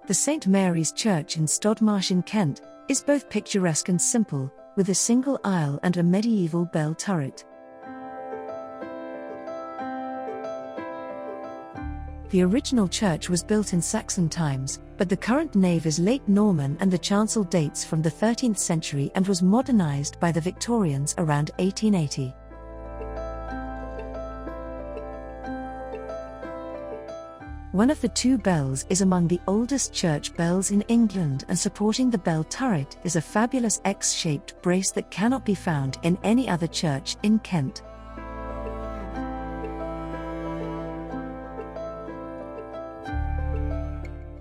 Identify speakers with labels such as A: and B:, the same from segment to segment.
A: The St Mary's Church in Stodmarsh in Kent is both picturesque and simple, with a single aisle and a medieval bell turret. The original church was built in Saxon times, but the current nave is late Norman and the chancel dates from the 13th century and was modernised by the Victorians around 1880. One of the two bells is among the oldest church bells in England, and supporting the bell turret is a fabulous X-shaped brace that cannot be found in any other church in Kent.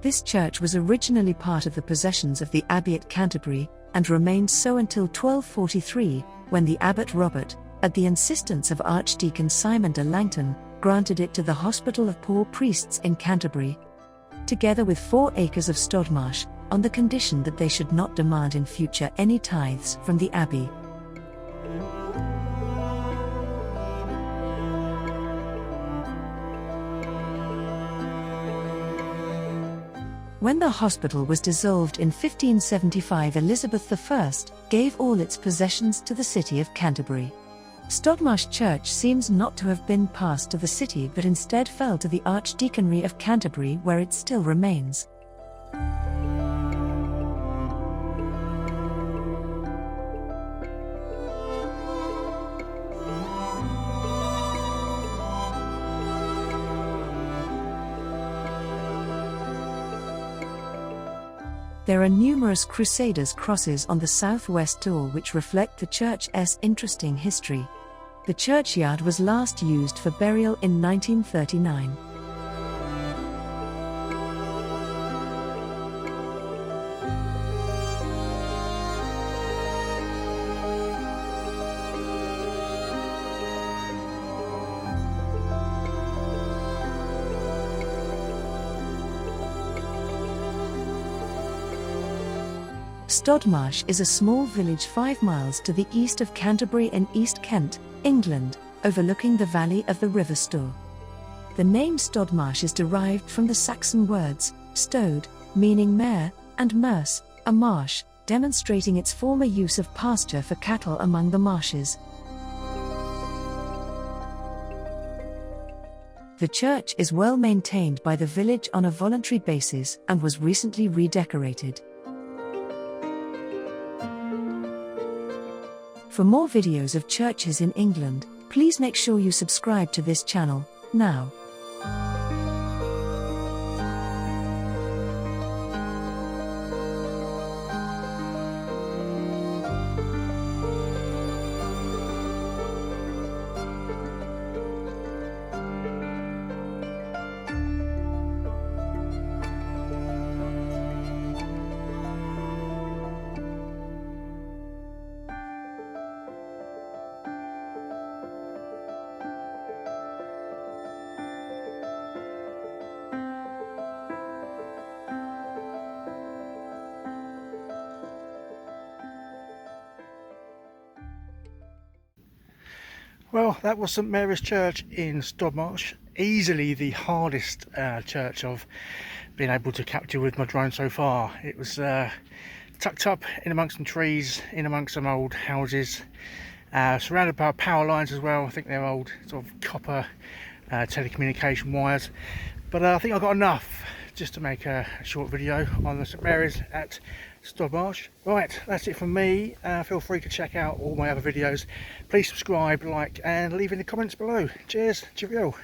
A: This church was originally part of the possessions of the Abbey at Canterbury, and remained so until 1243, when the Abbot Robert, at the insistence of Archdeacon Simon de Langton, granted it to the Hospital of Poor Priests in Canterbury, together with 4 acres of Stodmarsh, on the condition that they should not demand in future any tithes from the abbey. When the hospital was dissolved in 1575, Elizabeth I gave all its possessions to the city of Canterbury. Stodmarsh Church seems not to have been passed to the city but instead fell to the Archdeaconry of Canterbury, where it still remains. There are numerous Crusaders' crosses on the southwest door which reflect the church's interesting history. The churchyard was last used for burial in 1939. Stodmarsh is a small village 5 miles to the east of Canterbury in East Kent, England, overlooking the valley of the River Stour. The name Stodmarsh is derived from the Saxon words stode, meaning mare, and merse, a marsh, demonstrating its former use of pasture for cattle among the marshes. The church is well maintained by the village on a voluntary basis and was recently redecorated. For more videos of churches in England, please make sure you subscribe to this channel, now.
B: Well, that was St Mary's Church in Stodmarsh. Easily the hardest church I've been able to capture with my drone so far. It was tucked up in amongst some trees, in amongst some old houses, surrounded by power lines as well. I think they're old sort of copper telecommunication wires. But I think I've got enough just to make a short video on the St Mary's at Stodmarsh. Right, that's it from me. Feel free to check out all my other videos. Please subscribe, like, and leave in the comments below. Cheers, cheerio.